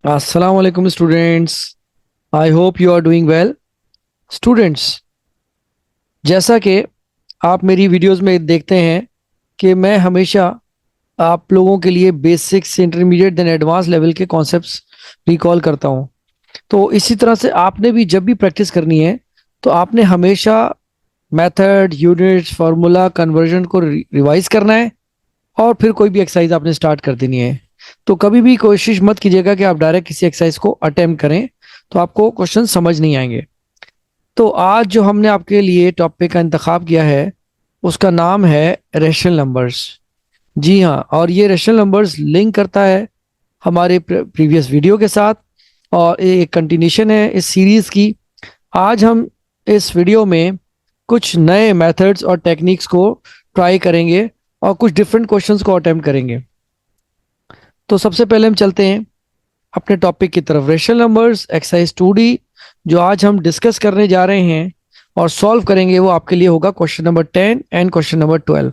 Assalamu alaikum students. I hope you are doing well. Students, जैसा कि आप मेरी वीडियोस में देखते हैं कि मैं हमेशा आप लोगों के लिए बेसिक से इंटरमीडिएट देन एडवांस लेवल के कॉन्सेप्ट्स रिकॉल करता हूं। तो इसी तरह से आपने भी जब भी प्रैक्टिस करनी है तो आपने हमेशा मेथड, यूनिट्स, फार्मूला, कन्वर्जन को रिवाइज करना है और फिर कोई भी एक्सरसाइज आपने स्टार्ट कर देनी है। तो कभी भी कोशिश मत कीजिएगा कि आप डायरेक्ट किसी एक्सरसाइज को अटेम्प्ट करें, तो आपको क्वेश्चन समझ नहीं आएंगे। तो आज जो हमने आपके लिए टॉपिक का इंतखाब किया है उसका नाम है रेशनल नंबर्स। जी हाँ, और ये रेशनल नंबर्स लिंक करता है हमारे प्रीवियस वीडियो के साथ और एक कंटिन्यूशन है इस सीरीज की। आज हम इस वीडियो में कुछ नए मेथड्स और टेक्निक्स को ट्राई करेंगे और कुछ डिफरेंट क्वेश्चंस को अटेम्प्ट करेंगे। तो सबसे पहले हम चलते हैं अपने टॉपिक की तरफ, रेशनल नंबर्स एक्सरसाइज 2D जो आज हम डिस्कस करने जा रहे हैं और सॉल्व करेंगे। वो आपके लिए होगा question number 10 and question number 12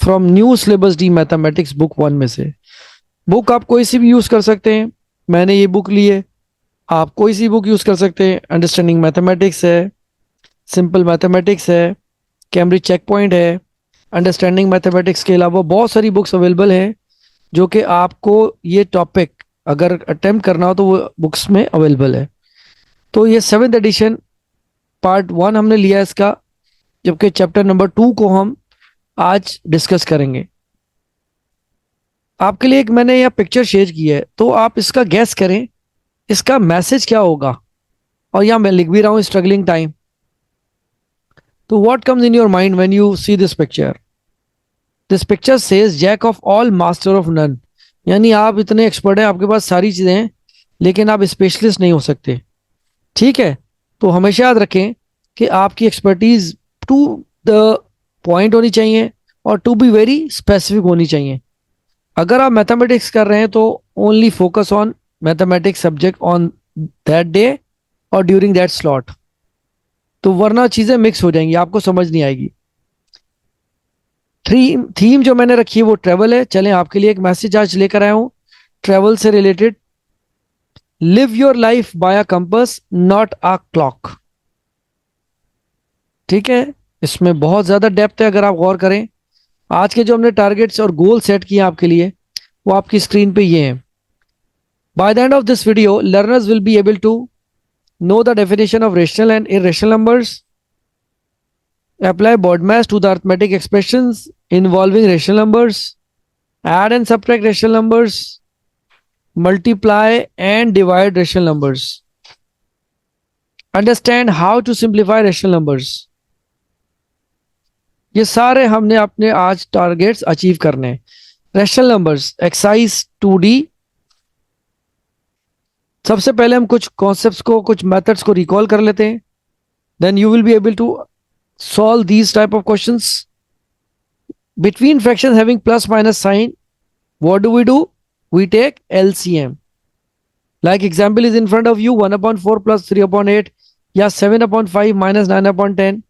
from new syllabus D mathematics book 1 में से। बुक आप कोई सी भी यूज कर सकते हैं, मैंने ये बुक ली है। आप कोई सी बुक यूज कर सकते हैं, अंडरस्टैंडिंग मैथमेटिक्स है, सिंपल मैथमेटिक्स है, कैम्ब्रिज चेक पॉइंट है। अंडरस्टैंडिंग मैथमेटिक्स के अलावा बहुत सारी बुक्स अवेलेबल हैं जो कि आपको ये टॉपिक अगर अटेम्प्ट करना हो तो वो बुक्स में अवेलेबल है। तो ये 7th एडिशन पार्ट 1 हमने लिया है इसका, जबकि चैप्टर नंबर 2 को हम आज डिस्कस करेंगे। आपके लिए एक मैंने यह पिक्चर शेयर की है, तो आप इसका गैस करें इसका मैसेज क्या होगा। और यहाँ मैं लिख भी रहा हूँ स्ट्रगलिंग टाइम। तो what comes in your mind when you see this picture? This picture says jack of all master of none. यानी आप इतने एक्सपर्ट हैं, आपके पास सारी चीजें हैं, लेकिन आप स्पेशलिस्ट नहीं हो सकते। ठीक है, तो हमेशा याद रखें कि आपकी एक्सपर्टीज टू द पॉइंट होनी चाहिए और टू बी वेरी स्पेसिफिक होनी चाहिए। अगर आप मैथमेटिक्स कर रहे हैं तो only focus on mathematics subject on that day और ड्यूरिंग दैट स्लॉट। तो वरना चीजें मिक्स हो जाएंगी, आपको समझ नहीं आएगी। थीम जो मैंने रखी है वो ट्रेवल है। चलें, आपके लिए एक मैसेज आज लेकर आया हूं ट्रेवल से related. Live your life by a compass not a clock. ठीक है, इसमें बहुत ज्यादा डेप्थ है अगर आप गौर करें। आज के जो हमने टारगेट्स और गोल सेट किए आपके लिए वो आपकी स्क्रीन पे ये हैं। By the end of this video learners will be able to know the definition of rational and irrational numbers, apply BODMAS to the arithmetic expressions involving rational numbers, add and subtract rational numbers, multiply and divide rational numbers, understand how to simplify rational numbers। ये सारे हमने अपने आज targets achieve करने हैं। Rational numbers exercise 2D। सबसे पहले हम कुछ कॉन्सेप्ट्स को, कुछ मेथड्स को रिकॉल कर लेते हैं, then you will be able to solve these type of questions. Between fractions having plus minus sign, what do? We take LCM. Like example is in front of you, 1/4 plus 3/8 या 7/5 minus 9/10।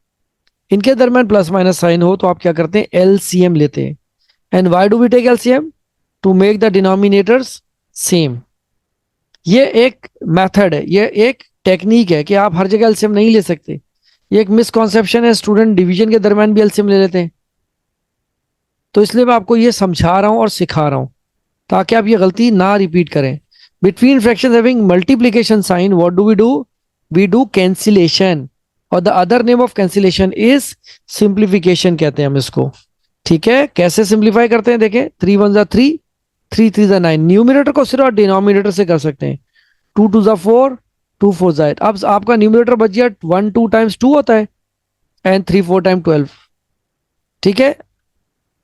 इनके दरमियान plus minus sign हो तो आप क्या करते हैं, LCM लेते हैं। And why do we take LCM? To make the denominators same. ये एक मेथड है, ये एक टेक्निक है कि आप हर जगह एलसीएम नहीं ले सकते। ये एक मिसकॉन्सेप्शन है, स्टूडेंट डिवीजन के दरमियान भी एलसीएम ले लेते हैं। तो इसलिए मैं आपको ये समझा रहा हूं और सिखा रहा हूं ताकि आप ये गलती ना रिपीट करें। Between fractions having multiplication sign what do? We do cancellation, और the other name of cancellation is simplification कहते हैं हम इसको। ठीक है, कैसे सिंप्लीफाई करते हैं देखें। 3 1 3, 3 3 9। न्यूमिनेटर को सिर्फ डिनोमिनेटर से कर सकते हैं। 2 2 4, 2 4 8। अब आपका न्यूमिनेटर बच गया 1 2 टाइम्स 2 होता है एंड 3 4 टाइम 12। ठीक है,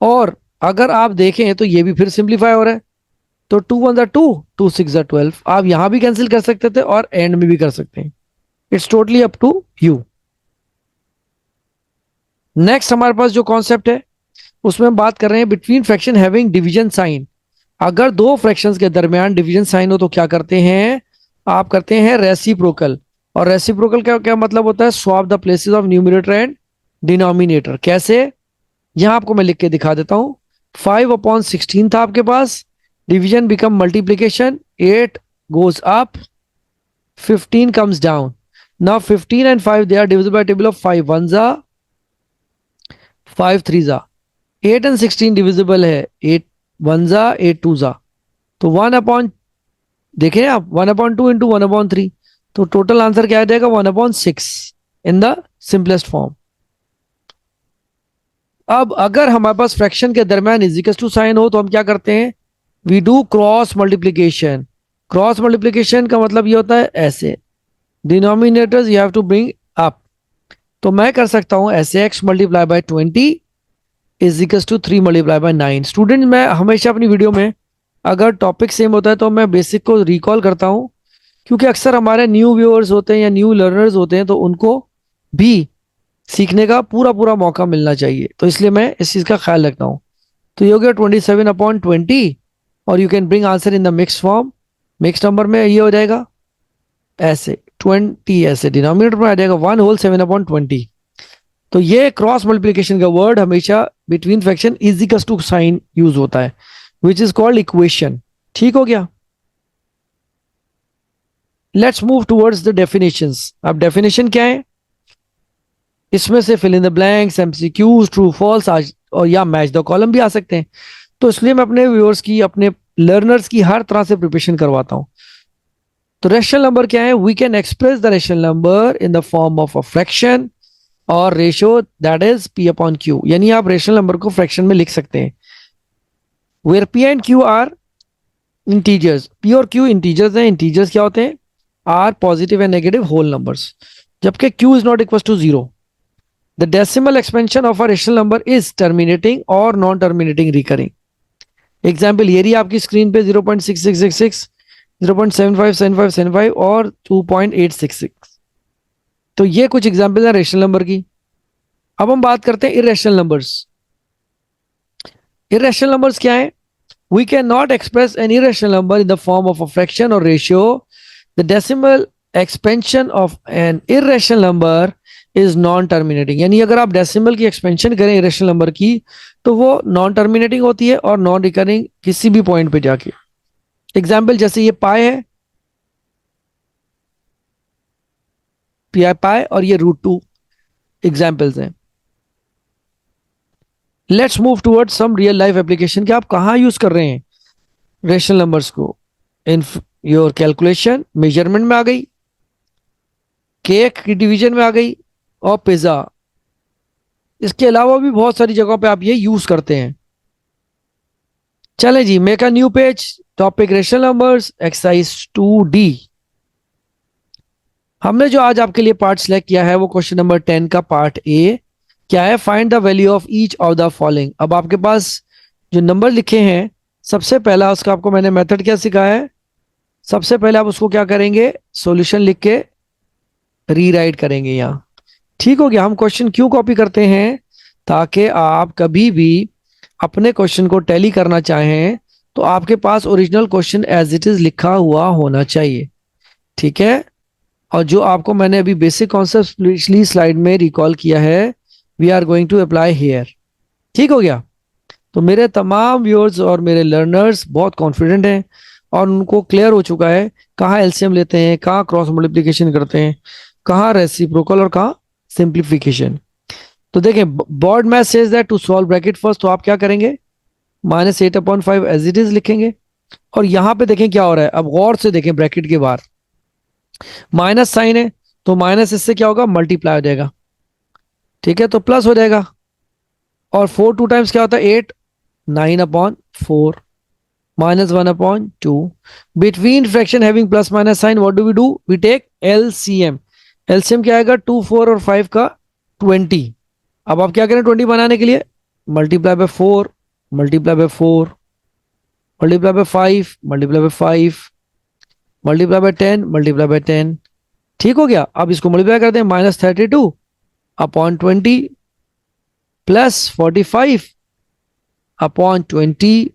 और अगर आप देखें तो ये भी फिर सिंप्लीफाई हो रहा है। तो 2 1 2, 2 6 12। आप यहां भी कैंसिल कर सकते थे और एंड में भी कर सकते हैं। It's totally up to you. Next हमारे पास जो कॉन्सेप्ट है उसमें हम बात कर रहे हैं between fraction having division sign. अगर दो फ्रैक्शंस के दरमियान डिवीजन साइन हो तो क्या करते हैं, आप करते हैं रेसिप्रोकल। और रेसिप्रोकल का क्या मतलब होता है, swap the places of numerator and denominator. कैसे, यहां आपको मैं लिख के दिखा देता हूं। 5/16 था आपके पास, division become multiplication, 8 goes up, 15 comes down. Now 15 and 5, they are divisible by table of 5 ones are, 5 threes are. 8 and 16 divisible है, 8 ones are, 8 twos are. तो 1 अपॉन, देखें आप, 1/2 इंटू 1/3, तो टोटल आंसर क्या आ जाएगा, 1/6 इन द सिंपलेस्ट फॉर्म. अब अगर हमारे पास फ्रैक्शन के दरमियान इजिकल्स टू साइन हो तो हम क्या करते हैं, we do cross multiplication. Cross multiplication का मतलब ये होता है ऐसे, denominators you have to bring up. तो मैं कर सकता हूं ऐसे, x multiply by 20 is equals to 3 multiply by 9. Student, मैं हमेशा अपनी वीडियो में अगर टॉपिक सेम होता है तो मैं बेसिक को रिकॉल करता हूं, क्योंकि अक्सर हमारे न्यू व्यूअर्स होते हैं या न्यू लर्नर्स होते हैं, तो उनको भी सीखने का पूरा पूरा मौका मिलना चाहिए, तो इसलिए मैं इस चीज़ का ख्याल रखता हूँ. तो ये हो गया 27/20, और you can bring answer in the mix form. Mix number में ये हो जाएगा ऐसे, 20 ऐसे डिनोमिनेटर में आ जाएगा 1/7/20. तो ये क्रॉस मल्टीप्लिकेशन का वर्ड हमेशा between fraction is equals to sign use होता है, विच इज कॉल्ड इक्वेशन. ठीक हो गया. Let's move towards the definitions. अब डेफिनेशन क्या है, इसमें से fill in the blanks, MCQs, true false और या मैच द कॉलम भी आ सकते हैं. तो इसलिए मैं अपने व्यूअर्स की, अपने लर्नर्स की हर तरह से प्रिपरेशन करवाता हूं. तो रेशनल नंबर क्या है, we can express the rational number in the form of a fraction और ratio, that is p upon q. यानी आप रेशनल नंबर को फ्रैक्शन में लिख सकते हैं, where p and q are integers. P और क्यू इंटीजर्स हैं. इंटीजर्स क्या होते हैं, are positive and negative whole numbers, जबकि q is not equal to 0. The decimal expansion of a rational number is terminating or non-terminating recurring. Example ये रही आपकी screen पे 0.6666, 0.757575 और 2.866. तो ये कुछ एग्जाम्पल है रेशनल नंबर की. अब हम बात करते हैं इरेशनल नंबर्स. इरेशनल नंबर्स क्या है, we can not express an irrational number in the form of a fraction और ratio. The decimal expansion of an irrational number is non terminating. यानी अगर आप डेसिमल की एक्सपेंशन करें इरेशनल नंबर की, तो वो नॉन टर्मिनेटिंग होती है और नॉन रिकरिंग किसी भी पॉइंट पे जाके. एग्जाम्पल जैसे ये पाई है, पाई, और ये √2 एग्जाम्पल्स हैं. Let's move towards some real life application कि आप कहाँ यूज कर रहे हैं रेशनल नंबर्स को. इन योर कैलकुलेशन, मेजरमेंट में आ गई, केक की डिवीजन में आ गई, और पिज्जा. इसके अलावा भी बहुत सारी जगहों पे आप ये यूज करते हैं. चलें जी, make a new page, topic rational numbers, exercise 2D. हमने जो आज आपके लिए पार्ट सिलेक्ट किया है वो क्वेश्चन नंबर 10 का पार्ट ए. क्या है, find the value of each of the following. अब आपके पास जो नंबर लिखे हैं, सबसे पहला उसका आपको मैंने मेथड क्या सिखाया है, सबसे पहले आप उसको क्या करेंगे, सॉल्यूशन लिख के रीराइट करेंगे यहाँ. ठीक हो गया. हम क्वेश्चन क्यों कॉपी करते हैं, ताकि आप कभी भी अपने क्वेश्चन को टैली करना चाहें तो आपके पास original question as it is लिखा हुआ होना चाहिए. ठीक है. और जो आपको मैंने अभी बेसिक कॉन्सेप्ट पिछली स्लाइड में रिकॉल किया है, we are going to apply here. ठीक हो गया. तो मेरे तमाम व्यूअर्स और मेरे लर्नर्स बहुत कॉन्फिडेंट हैं और उनको क्लियर हो चुका है कहाँ एलसीएम लेते हैं, कहाँ क्रॉस मल्टीप्लिकेशन करते हैं, कहाँ रेसिप्रोकल और कहाँ सिंप्लीफिकेशन. तो देखें, BODMAS says that to solve bracket first, तो आप क्या करेंगे, -8/5 एज इट इज लिखेंगे. और यहां पे देखें क्या हो रहा है, अब गौर से देखें, ब्रैकेट के बाहर माइनस साइन है, तो माइनस इससे क्या होगा, मल्टीप्लाई हो जाएगा. ठीक है, तो प्लस हो जाएगा. और 4 2 टाइम्स क्या होता है, 8, 9/4, -1/2. Between fraction having plus minus sign, what do, we take LCM. LCM क्या आएगा, 2, 4 और 5 का 20. अब आप क्या करें 20 बनाने के लिए, multiply by 4, multiply bye 4, multiply bye 5, multiply by 5, multiply by 10, multiply by 10. ठीक हो गया. अब इसको मल्टीप्लाई करते हैं, -32/20 +45/20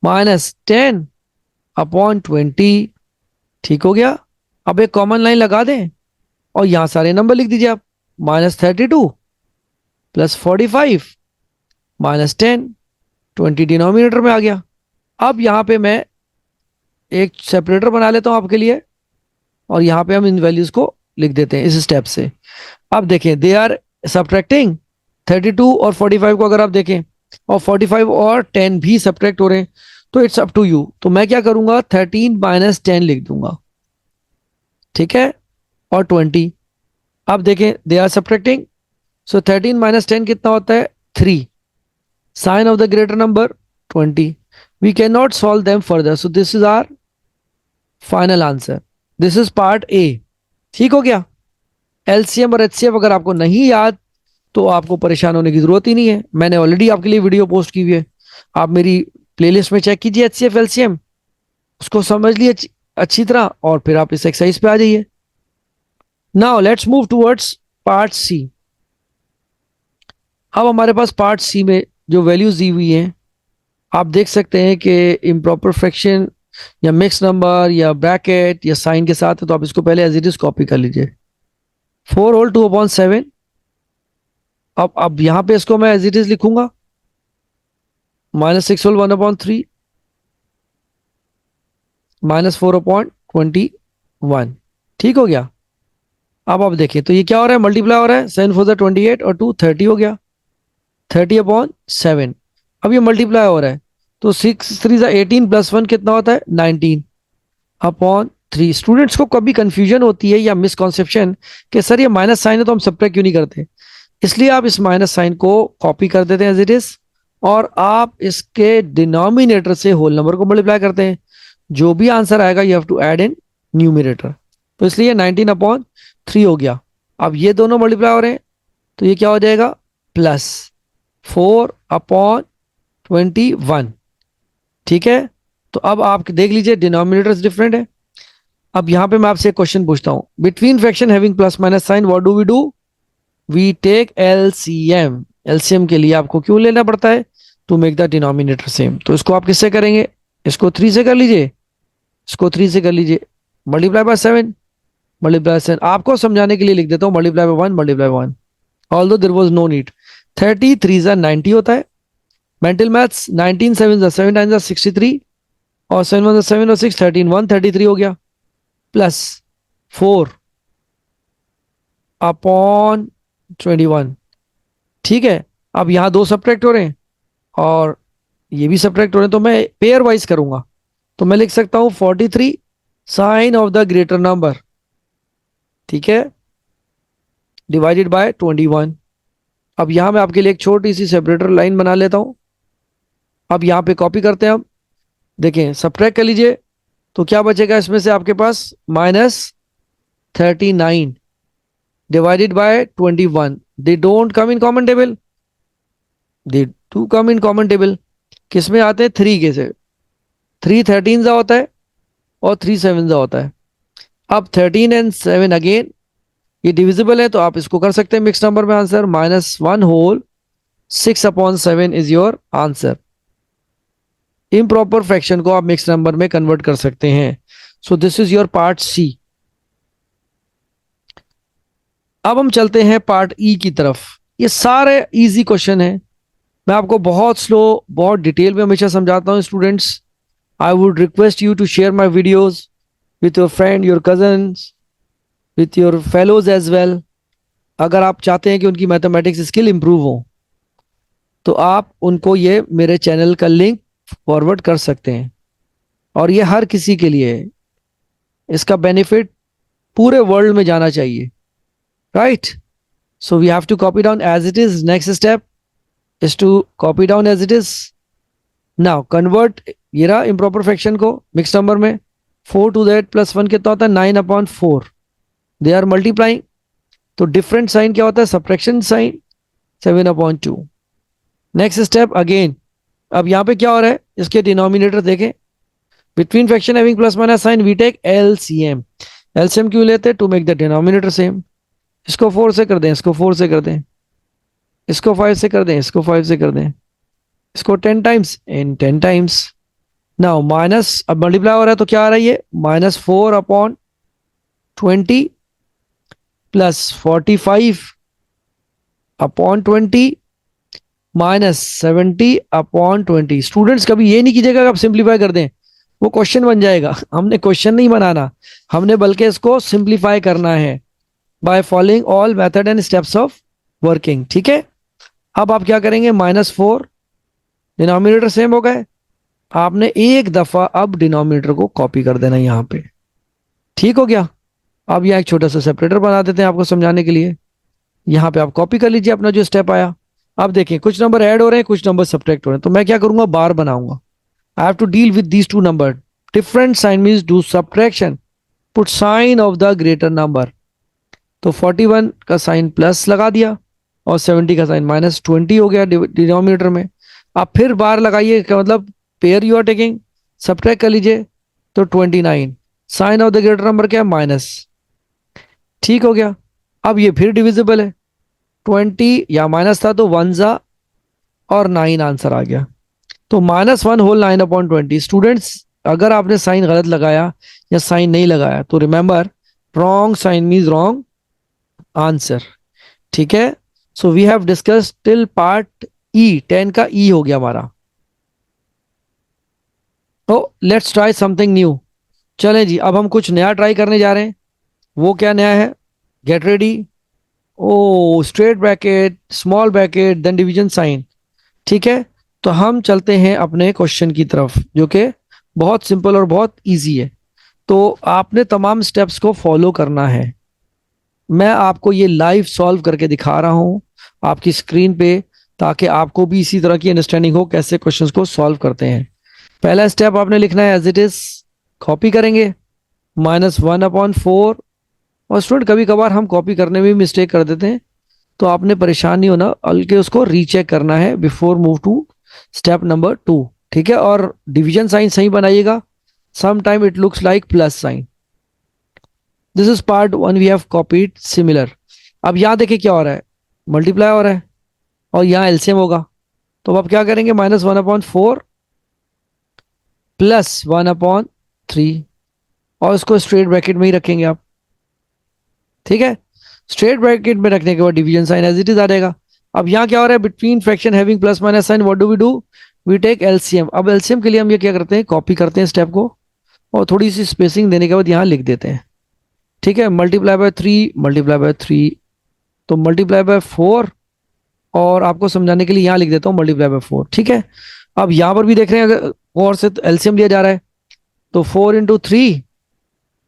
-10/20. ठीक हो गया. अब एक कॉमन लाइन लगा दें और यहां सारे नंबर लिख दीजिए आप, -32 +45 -10, 20 डिनोमिनेटर में आ गया. अब यहां पे मैं एक सेपरेटर बना लेता हूं आपके लिए, और यहाँ पे हम इन वैल्यूज को लिख देते हैं इस स्टेप से। अब देखें, दे आर सब्ट्रैक्टिंग 32 और 45 को अगर आप देखें, और 45 और 10 भी सब्ट्रैक्ट हो रहे हैं, तो इट्स अप टू यू। तो मैं क्या करूंगा, 13 माइनस 10 लिख दूंगा, ठीक है, और 20। अब देखें, they are subtracting, so 13 minus 10 कितना होता है, 3। Sign of the greater number 20। We can not solve them further, so this is our final answer. This is part A. ठीक हो गया। एलसीएम और एचसीएफ अगर आपको नहीं याद, तो आपको परेशान होने की जरूरत ही नहीं है, मैंने ऑलरेडी आपके लिए वीडियो पोस्ट की हुई है। आप मेरी प्लेलिस्ट में चेक कीजिए एचसीएफ एलसीएम, उसको समझ लिए अच्छी तरह, और फिर आप इस एक्सरसाइज पे आ जाइए। Now let's move towards part C. अब हमारे पास पार्ट सी में जो वैल्यूज दी हुई हैं, आप देख सकते हैं कि इम्प्रॉपर फ्रैक्शन या मिक्स नंबर या ब्रैकेट या साइन के साथ है, तो आप इसको पहले एज इट इज कॉपी कर लीजिए। 4 होल 2/7। अब यहां पे इसको मैं एज इट इज लिखूंगा, -6 होल 1/3, -4/21। ठीक हो गया। अब आप देखिए, तो ये क्या हो रहा है, मल्टीप्लाई हो रहा है, 7 4 28 और 2 30 हो गया, 30/7। अब ये मल्टीप्लाई हो रहा है, तो 6 3 18 +1 कितना होता है, 19/3। स्टूडेंट्स को कभी कंफ्यूजन होती है या मिसकॉन्सेप्शन कि सर ये माइनस साइन है तो हम सब्ट्रैक्ट क्यों नहीं करते, इसलिए आप इस माइनस साइन को कॉपी कर देते हैं एज इट इज, और आप इसके डिनोमिनेटर से होल नंबर को मल्टीप्लाई करते हैं। जो भी आंसर आएगा you have to add in numerator. तो इसलिए 19/3 हो गया। अब ये दोनों मल्टीप्लाई हो रहे हैं, तो ये क्या हो जाएगा, +4/21। ठीक है। तो अब आप देख लीजिए डिनोमिनेटर्स डिफरेंट है। अब यहां पे मैं आपसे एक क्वेश्चन पूछता हूं, between fraction having plus minus sign what do we do, we take LCM. LCM के लिए आपको क्यों लेना पड़ता है, to make the denominator same. तो इसको आप किससे करेंगे, इसको 3 से कर लीजिए, इसको 3 से कर लीजिए, मल्टीप्लाई बाय 7, मल्टीप्लाई 7। आपको समझाने के लिए लिख देता हूं, multiply by 1, multiply 1, although there was no need. 30 3 90 होता है। मेंटल मैथ्स, 19 7 7 टाइम्स 63, और 7 1 7 और 6 13 133 हो गया, प्लस 4/21। ठीक है। अब यहां दो सब्ट्रैक्ट हो रहे हैं और ये भी सब्ट्रैक्ट हो रहे हैं, तो मैं पेयर वाइज करूंगा। तो मैं लिख सकता हूं 43 sign of the greater number, ठीक है, डिवाइडेड बाय 21। अब यहां मैं आपके लिए एक छोटी सी सेपरेटर लाइन बना लेता हूं। अब यहां पे कॉपी करते हैं हम, देखें सब्ट्रैक्ट कर लीजिए, तो क्या बचेगा इसमें से आपके पास, -39 divided by 21। They don't come in common table, they too come in common table. किस में आते हैं, 3 के से। 3 13 जा होता है और 3 7 जा होता है। अब 13 एंड 7 अगेन ये डिविजिबल है, तो आप इसको कर सकते हैं मिक्स नंबर में answer, -1 whole 6/7 is your answer. Improper fraction को आप मिक्स नंबर में कन्वर्ट कर सकते हैं। So this is your part C. अब हम चलते हैं पार्ट ई की तरफ। ये सारे इजी क्वेश्चन है, मैं आपको बहुत स्लो बहुत डिटेल में हमेशा समझाता हूँ students. I would request you to share my videos with your friend, your cousins, with your fellows as well. अगर आप चाहते हैं कि उनकी मैथमेटिक्स स्किल इंप्रूव हो, तो आप उनको ये मेरे चैनल का लिंक फॉरवर्ड कर सकते हैं, और ये हर किसी के लिए है। इसका बेनिफिट पूरे वर्ल्ड में जाना चाहिए, right. So we have to copy down as it is. Next step is to copy down as it is. Now convert ये रहा improper fraction को mixed number में। 4 to that plus 1 कितना होता है, 9/4। they are multiplying, तो different sign क्या होता है, subtraction sign, 7/2। next step again, अब यहाँ पे क्या हो रहा है, इसके denominator देखें, between fraction having plus minus sign we take LCM। LCM क्यों लेते हैं, to make the denominator same। इसको 4 से कर दें, इसको 4 से कर दें, इसको 5 से कर दें, इसको 5 से कर दें, इसको 10 times in 10 times. Now minus, अब मल्टीप्लाई हो रहा है तो क्या आ रहा है ये, -4/20 +45/20 -70/20। स्टूडेंट्स कभी ये नहीं कीजिएगा कि आप सिंप्लीफाई कर दें, वो क्वेश्चन बन जाएगा। हमने क्वेश्चन नहीं बनाना, हमने बल्कि इसको सिंप्लीफाई करना है by following all method and steps of working. ठीक है, अब आप क्या करेंगे, -4 डिनोमिनेटर सेम हो गए, आपने एक दफा अब डिनोमिनेटर को कॉपी कर देना यहाँ पे। ठीक हो गया। अब यहाँ एक छोटा सा सेपरेटर बना देते हैं आपको समझाने के लिए। यहाँ पे आप कॉपी कर लीजिए अपना जो स्टेप आया। अब देखिए कुछ नंबर ऐड हो रहे हैं, कुछ नंबर सब्ट्रैक्ट हो रहे हैं, तो मैं क्या करूंगा, बार बनाऊंगा। I have to deal with these two number. Different sign means do subtraction, put sign of the greater number. तो 41 का साइन प्लस लगा दिया और 70 का साइन -20 हो गया डिनोमिनेटर में। आप फिर बार लगाइए, क्या मतलब pair you are taking, subtract कर लीजिए। तो 29 sign of the greater number क्या है, माइनस। ठीक हो गया। अब ये फिर डिविजिबल है, 20 या माइनस था तो 1 जा और 9 आंसर आ गया। तो -1/9/20। स्टूडेंट्स, अगर आपने साइन गलत लगाया या साइन नहीं लगाया तो remember, wrong sign means wrong answer. ठीक है। So we have discuss till part E, 10 का ई हो गया हमारा। तो लेट्स ट्राई समथिंग न्यू। चलें जी, अब हम कुछ नया ट्राई करने जा रहे हैं। वो क्या नया है, get ready. Oh, straight bracket, small bracket, then division sign. ठीक है, तो हम चलते हैं अपने क्वेश्चन की तरफ, जो कि बहुत सिंपल और बहुत इजी है। तो आपने तमाम स्टेप्स को फॉलो करना है। मैं आपको ये लाइव सॉल्व करके दिखा रहा हूं आपकी स्क्रीन पे, ताकि आपको भी इसी तरह की अंडरस्टैंडिंग हो कैसे क्वेश्चंस को सॉल्व करते हैं। पहला स्टेप आपने लिखना है एज इट इज, कॉपी करेंगे -1/4। और स्टूडेंट कभी कभार हम कॉपी करने में भी मिस्टेक कर देते हैं, तो आपने परेशान नहीं होना, बल्कि उसको रीचेक करना है before move to step number 2। ठीक है, और डिवीजन साइन सही बनाइएगा। Some time it looks like plus sign. This is part 1, we have copied similar. अब यहाँ देखिए क्या हो रहा है, मल्टीप्लाई हो रहा है और यहाँ एलसीएम होगा। तो अब आप क्या करेंगे, -1/4 +1/3, और इसको स्ट्रेट ब्रैकेट में ही रखेंगे आप। ठीक है, स्ट्रेट ब्रैकेट में रखने के बाद division sign as it is आ जाएगा। अब यहाँ क्या हो रहा है, between fraction having plus minus sign, what do we do, we take LCM. अब एलसीएम के लिए हम ये क्या करते हैं, कॉपी करते हैं स्टेप को और थोड़ी सी स्पेसिंग देने के बाद यहाँ लिख देते हैं। ठीक है, ×3 ×3, तो ×4, और आपको समझाने के लिए यहाँ लिख देता हूँ ×4। ठीक है, अब यहाँ पर भी देख रहे हैं, अगर और से तो एलसीएम लिया जा रहा है, तो 4 × 3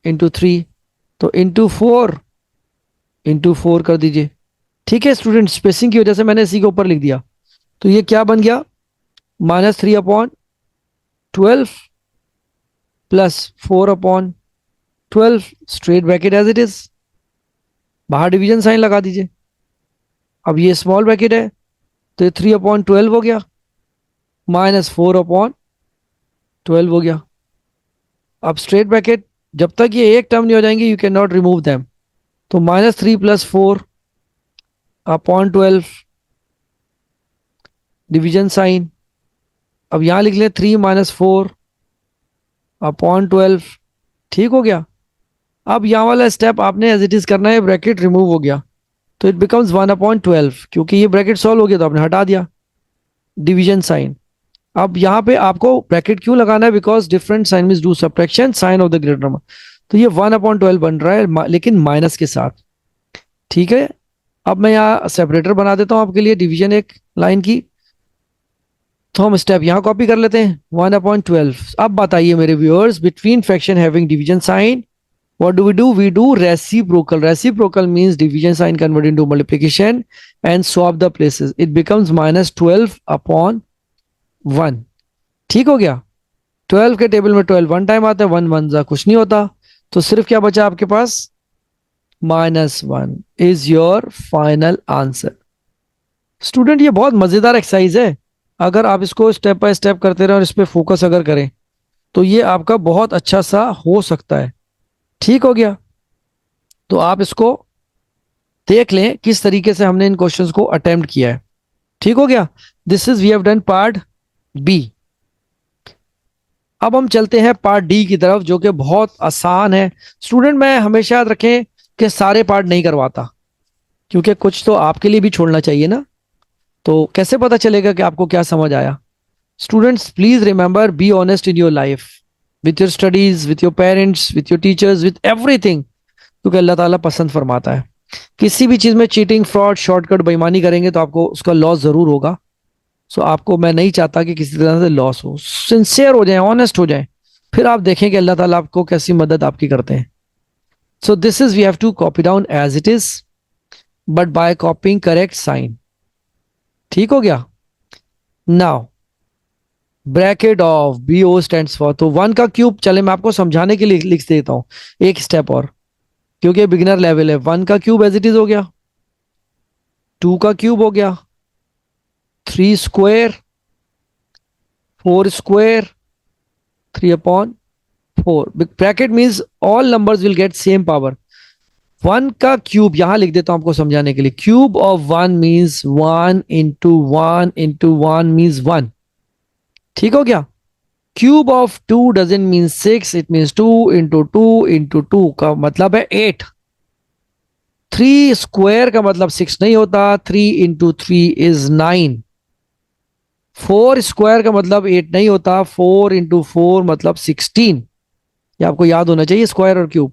× 3, तो ×4 कर दीजिए। ठीक है स्टूडेंट, स्पेसिंग की वजह से मैंने इसी के ऊपर लिख दिया। तो ये क्या बन गया, -3/12 +4/12, straight bracket as it is, बाहर डिवीजन साइन लगा दीजिए। अब ये स्मॉल ब्रैकेट है, तो ये 3/12 हो गया, -4/12 हो गया। अब स्ट्रेट ब्रैकेट, जब तक ये एक टर्म नहीं हो जाएंगे you can not remove them. तो -3 + 4/12, डिवीजन साइन। अब यहां लिख लें 3 - 4/12। ठीक हो गया। अब यहाँ वाला स्टेप आपने एज इट इज करना है, ब्रैकेट रिमूव हो गया तो इट बिकम्स 1/12, क्योंकि ये ब्रैकेट सॉल्व हो गया तो आपने हटा दिया डिवीजन साइन। अब यहाँ पे आपको ब्रैकेट क्यों लगाना है, because different sign means do subtraction sign of the greater number. तो ये 1/12 बन रहा है, लेकिन माइनस के साथ। ठीक है, अब मैं यहाँ सेपरेटर बना देता हूँ आपके लिए, डिवीजन एक लाइन की। तो हम स्टेप यहाँ कॉपी कर लेते हैं, 1/12। अब बताइए मेरे viewers, between fraction having division sign, what do? We do reciprocal. Reciprocal means division sign converted into multiplication and swap the places. It becomes -12/1। ठीक हो गया। 12 के टेबल में 12 वन टाइम आता है, 1 1 जा कुछ नहीं होता, तो सिर्फ क्या बचा आपके पास, -1 is your final answer. Student, ये बहुत मजेदार एक्सरसाइज है। अगर आप इसको स्टेप बाय स्टेप करते रहे और इस पर फोकस अगर करें तो ये आपका बहुत अच्छा सा हो सकता है। ठीक हो गया, तो आप इसको देख लें किस तरीके से हमने इन क्वेश्चंस को अटेम्प्ट किया है। ठीक हो गया, this is we have done part B. अब हम चलते हैं पार्ट डी की तरफ, जो कि बहुत आसान है। स्टूडेंट, मैं हमेशा याद रखें कि सारे पार्ट नहीं करवाता, क्योंकि कुछ तो आपके लिए भी छोड़ना चाहिए ना। तो कैसे पता चलेगा कि आपको क्या समझ आया। Students, please remember, be honest in your life. With your studies, with your parents, with your teachers, with everything, क्योंकि अल्लाह ताला पसंद फरमाता है। किसी भी चीज में चीटिंग, फ्रॉड, शॉर्टकट, बेईमानी करेंगे तो आपको उसका लॉस जरूर होगा। सो आपको, मैं नहीं चाहता कि किसी तरह से लॉस हो। सिंसियर हो जाए, ऑनेस्ट हो जाए, फिर आप देखें कि अल्लाह ताला आपको कैसी मदद आपकी करते हैं। So this is, we have to copy down as it is, but by copying correct sign. ठीक हो गया। Now bracket of B O stands for, तो वन का क्यूब, चले मैं आपको समझाने के लिए लिख देता हूं एक स्टेप और, क्योंकि बिगिनर लेवल है। वन का क्यूब एज इट इज हो गया, टू का क्यूब हो गया, three square, four square, three upon four. Bracket means all numbers will get same power. One का क्यूब यहां लिख देता हूं आपको समझाने के लिए। Cube of one means one into one into one means one. ठीक हो गया। Cube of two doesn't mean six, it means two into two का मतलब है एट। थ्री स्क्वायर का मतलब सिक्स नहीं होता, three into three is nine. Four square का मतलब एट नहीं होता, फोर इंटू फोर मतलब सिक्सटीन। ये आपको याद होना चाहिए, स्क्वायर और cube.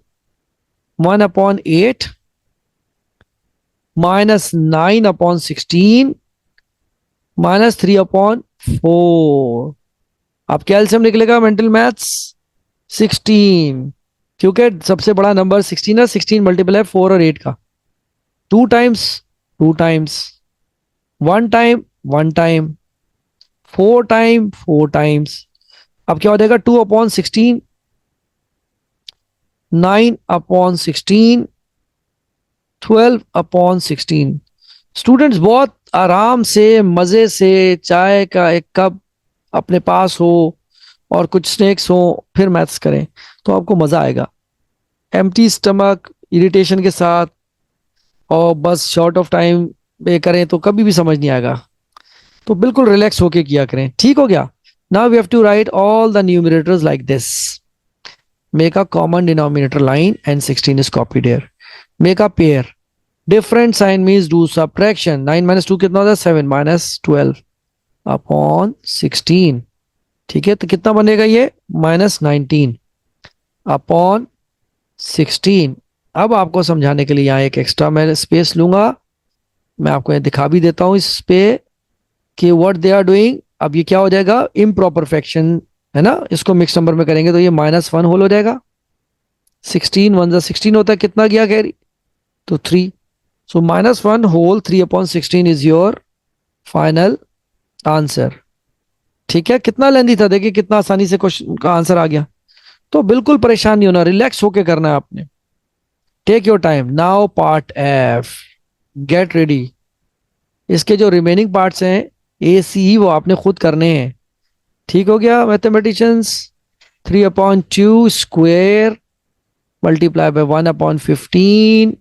One upon eight minus nine upon sixteen minus three upon four. आप क्या एलसीएम निकलेगा मेंटल मैथ्स? 16, क्योंकि सबसे बड़ा नंबर 16 है। 16 मल्टीपल है 4 और 8 का। Two times, two times, one time, one time, four time, four times. अब क्या हो जाएगा? 2/16, 9/16, 12/16। स्टूडेंट्स बहुत आराम से, मजे से, चाय का एक कप अपने पास हो और कुछ स्नैक्स हो, फिर मैथ्स करें तो आपको मजा आएगा। एम्प्टी स्टमक, इरिटेशन के साथ, और बस शॉर्ट ऑफ टाइम पे करें तो कभी भी समझ नहीं आएगा। तो बिल्कुल रिलैक्स होके किया करें। ठीक हो गया। Now we have to write all the numerators like this. Make a common denominator line and 16 is copied here. Make a pair. Different sign means do subtraction. 9 minus 2 कितना होता है? 7 minus 12 upon 16। ठीक है, तो कितना बनेगा ये? -19 अपॉन 16। अब आपको समझाने के लिए यहाँ एक एक्स्ट्रा मैं स्पेस लूंगा। मैं आपको यहाँ दिखा भी देता हूँ इस पे कि व्हाट दे आर डूइंग। अब ये क्या हो जाएगा? इम्प्रॉपर फ्रैक्शन है ना, इसको मिक्स नंबर में करेंगे तो ये -1 होल हो जाएगा। 16 1 16 होता है, कितना गया कैरी? तो 3। So -1 whole 3/16 is your final answer. ठीक है, कितना लेंदी था, देखिए कितना आसानी से क्वेश्चन का आंसर आ गया। तो बिल्कुल परेशान नहीं होना, रिलैक्स होके करना है आपने। Take your time. Now part F, get ready. इसके जो रिमेनिंग पार्ट्स हैं ए सी, वो आपने खुद करने हैं। ठीक हो गया mathematicians? 3/2 square multiply by 1/15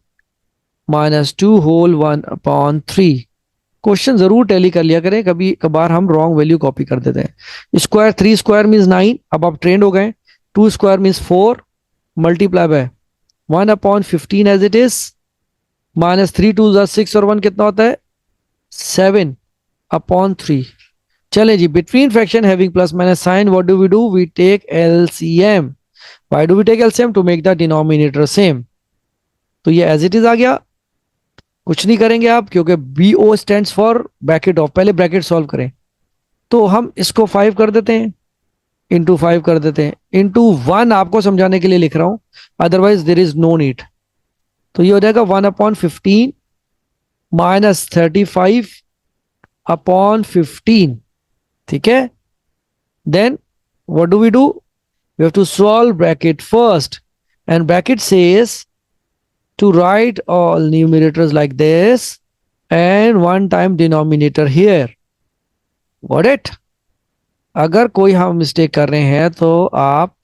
-2 whole 1/3। Question जरूर टैली कर लिया करें, कभी कभार हम रॉन्ग वैल्यू कॉपी कर देते हैं। स्क्वायर, 3 स्क्वायर मीन्स 9, अब आप ट्रेंड हो गए। 2 square means 4 multiply by 1/15 as it is, -3 2 6 और 1 कितना होता है? 7/3। चले जी, between fraction having plus minus sign, what do? We take LCM. Why do we take LCM? To make the denominator same. तो ये एज इट इज आ गया, कुछ नहीं करेंगे आप, क्योंकि B O stands for bracket of. पहले ब्रैकेट सॉल्व करें तो हम इसको 5 कर देते हैं, इंटू 5 कर देते हैं, इंटू 1 आपको समझाने के लिए लिख रहा हूं, otherwise there is no need. तो ये हो जाएगा 1/15 -35/15। ठीक है, then what do? We have to solve bracket first, and bracket says to write all numerators like this and one time denominator here. Got it? अगर कोई हम मिस्टेक कर रहे हैं तो आप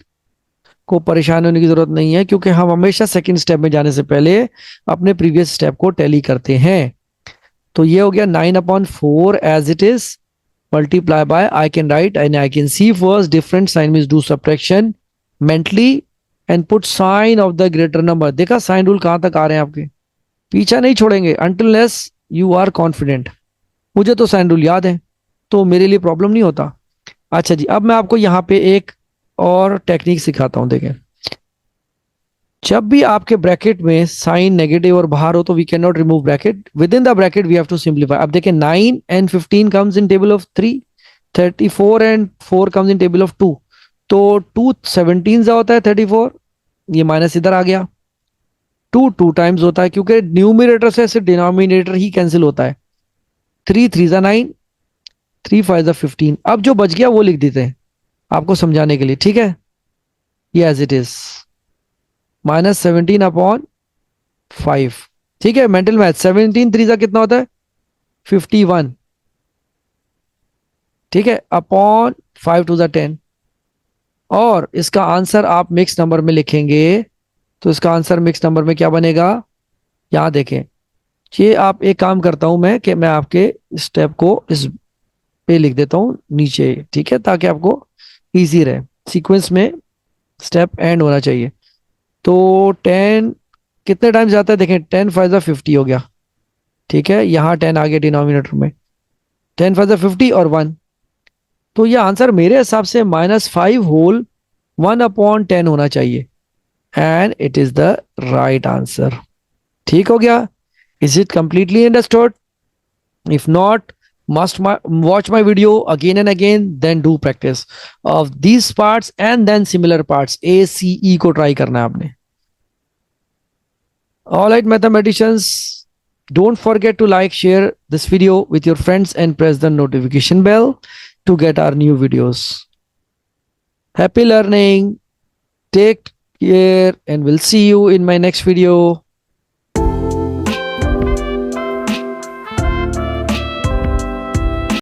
को परेशान होने की जरूरत नहीं है, क्योंकि हम हमेशा सेकंड स्टेप में जाने से पहले अपने प्रीवियस स्टेप को टैली करते हैं। तो ये हो गया 9/4 as it is multiply by, I can write and I can see first different sign means do subtraction mentally and put sign of the greater number. देखा साइन रूल कहां तक आ रहे हैं आपके? पीछा नहीं छोड़ेंगे until less you are confident. मुझे तो साइन रूल याद है, तो मेरे लिए प्रॉब्लम नहीं होता। अच्छा जी, अब मैं आपको यहाँ पे एक और टेक्निक सिखाता हूं। देखें, जब भी आपके ब्रैकेट में साइन नेगेटिव और बाहर हो तो we can not remove bracket, within the bracket we have to simplify. अब देखें, 9 and 15 comes in table of 3, 34 and 4 comes in table of 2। तो 2 17 जा होता है 34, ये माइनस इधर आ गया। 2 2 टाइम्स होता है क्योंकि न्यूमिनेटर से सिर्फ डिनोमिनेटर ही कैंसिल होता है। 3 3 जा 9, 3 5 जा 15। अब जो बच गया वो लिख देते हैं आपको समझाने के लिए, ठीक है? ये एज इट इज -17/5। ठीक है, मेंटल मैथ। 17 3 जा कितना होता है? 51। ठीक है, अपॉन 5 2 जा 10। और इसका आंसर आप मिक्स नंबर में लिखेंगे तो इसका आंसर मिक्स नंबर में क्या बनेगा? यहां देखें, ये आप एक काम करता हूं मैं कि मैं आपके स्टेप को इस पे लिख देता हूं नीचे, ठीक है, ताकि आपको इजी रहे। सीक्वेंस में स्टेप एंड होना चाहिए। तो 10 कितने टाइम्स जाता है? देखें, 10 5 जा 50 हो गया। ठीक है, यहाँ 10 आ गया डिनोमिनेटर में। 10 5 जा 50 और 1। तो यह आंसर मेरे हिसाब से -5 होल 1/10 होना चाहिए। And it is the right answer. ठीक हो गया? Is it completely understood? If not, must watch my video again and again, then do practice of these parts and then similar parts A C E को try करना है आपने। All right, mathematicians, don't forget to like, share this video with your friends and press the notification bell to get our new videos. Happy learning, take care, and we'll see you in my next video.